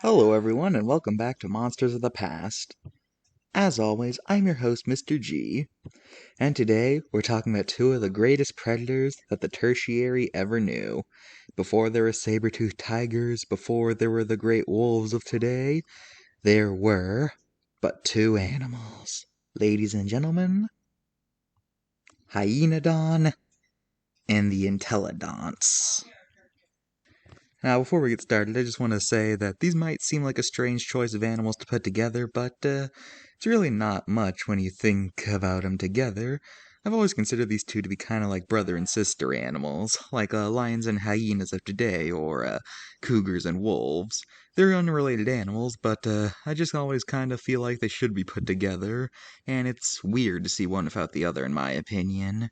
Hello everyone and welcome back to Monsters of the Past. As always, I'm your host Mr.G, and today we're talking about two of the greatest predators that the tertiary ever knew. Before there were saber-toothed tigers, before there were the great wolves of today, there were but two animals. Ladies and gentlemen, Hyenodon and the Intelodonts. Now, before we get started, I just want to say that these might seem like a strange choice of animals to put together, but it's really not much when you think about them together. I've always considered these two to be kind of like brother and sister animals, like lions and hyenas of today, or cougars and wolves. They're unrelated animals, but I just always kind of feel like they should be put together, and it's weird to see one without the other, in my opinion.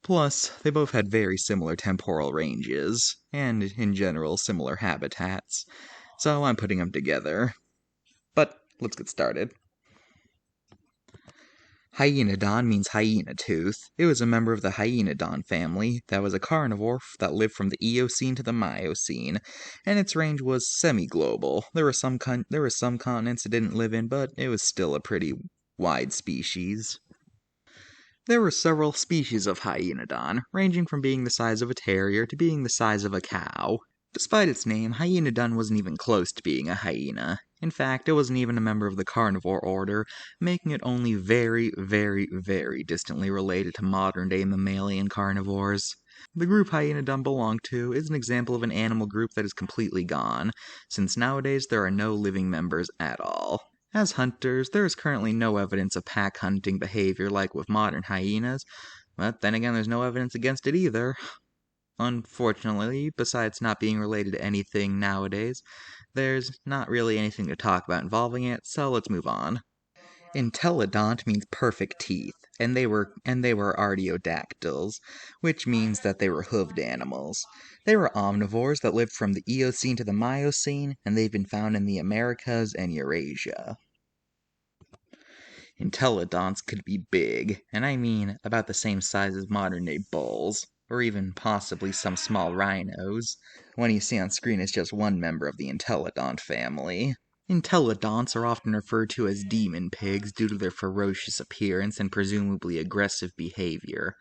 Plus, they both had very similar temporal ranges, and in general similar habitats, so I'm putting them together. But let's get started. Hyenodon means hyena tooth. It was a member of the Hyenodon family that was a carnivore that lived from the Eocene to the Miocene, and its range was semi-global. There were some continents it didn't live in, but it was still a pretty wide species. There were several species of Hyenodon, ranging from being the size of a terrier to being the size of a cow. Despite its name, Hyenodon wasn't even close to being a hyena. In fact, it wasn't even a member of the carnivore order, making it only very, very, very distantly related to modern-day mammalian carnivores. The group Hyenodon belonged to is an example of an animal group that is completely gone, since nowadays there are no living members at all. As hunters, there is currently no evidence of pack hunting behavior like with modern hyenas, but then again there's no evidence against it either. Unfortunately, besides not being related to anything nowadays, there's not really anything to talk about involving it, so let's move on. Intelodont means perfect teeth, and they were artiodactyls, which means that they were hoofed animals. They were omnivores that lived from the Eocene to the Miocene, and they've been found in the Americas and Eurasia. Intelodonts could be big, and I mean about the same size as modern-day bulls, or even possibly some small rhinos. One you see on screen is just one member of the Intelodont family. Intelodonts are often referred to as demon pigs due to their ferocious appearance and presumably aggressive behavior.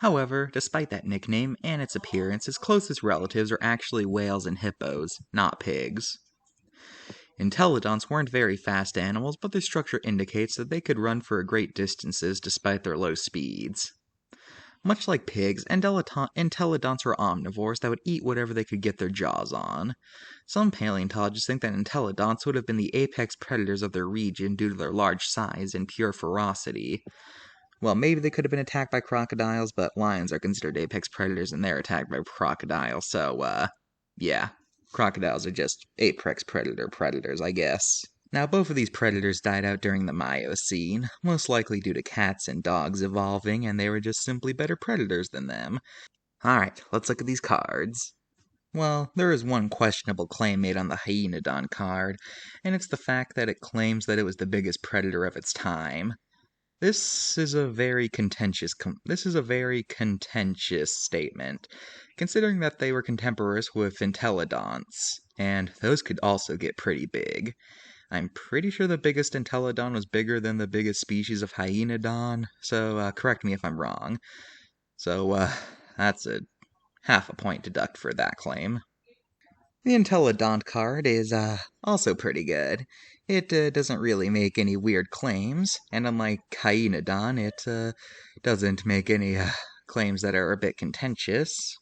However, despite that nickname and its appearance, its closest relatives are actually whales and hippos, not pigs. Intelodonts weren't very fast animals, but their structure indicates that they could run for great distances despite their low speeds. Much like pigs, Intelodonts were omnivores that would eat whatever they could get their jaws on. Some paleontologists think that Intelodonts would have been the apex predators of their region due to their large size and pure ferocity. Well, maybe they could have been attacked by crocodiles, but lions are considered apex predators and they're attacked by crocodiles, so, yeah. Crocodiles are just apex predators, I guess. Now, both of these predators died out during the Miocene, most likely due to cats and dogs evolving, and they were just simply better predators than them. Alright, let's look at these cards. Well, there is one questionable claim made on the Hyenodon card, and it's the fact that it claims that it was the biggest predator of its time. This is a very contentious statement, considering that they were contemporaries with Intelodonts, and those could also get pretty big. I'm pretty sure the biggest Intelodon was bigger than the biggest species of Hyenodon, so correct me if I'm wrong. So, that's a half a point deduct for that claim. The Intelodont card is, also pretty good. It doesn't really make any weird claims, and unlike Hyenodon, it doesn't make any claims that are a bit contentious.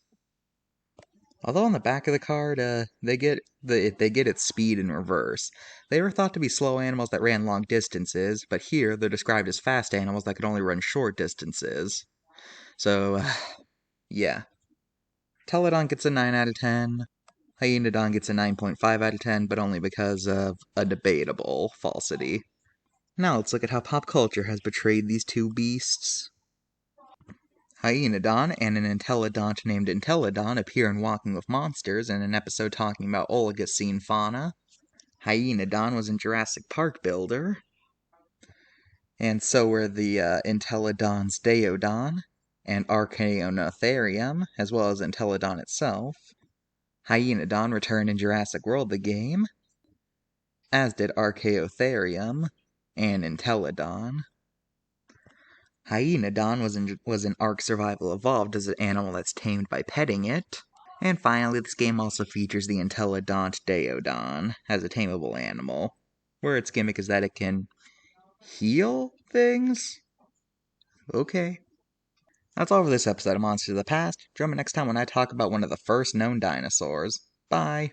Although on the back of the card, they get its speed in reverse. They were thought to be slow animals that ran long distances, but here they're described as fast animals that could only run short distances. So, yeah. Telodon gets a 9 out of 10. Hyenodon gets a 9.5 out of 10, but only because of a debatable falsity. Now let's look at how pop culture has portrayed these two beasts. Hyenodon and an Intelodont named Intelodon appear in Walking with Monsters in an episode talking about Oligocene fauna. Hyenodon was in Jurassic Park Builder. And so were the Intelodon's Deodon and Archaeonotherium, as well as Intelodon itself. Hyenodon returned in Jurassic World the game. as did Archaeotherium and Entelodon. Hyenodon was an Ark Survival Evolved as an animal that's tamed by petting it. And finally, this game also features the Entelodont Deodon as a tameable animal, where its gimmick is that it can heal things? Okay. That's all for this episode of Monsters of the Past. Join me next time when I talk about one of the first known dinosaurs. Bye!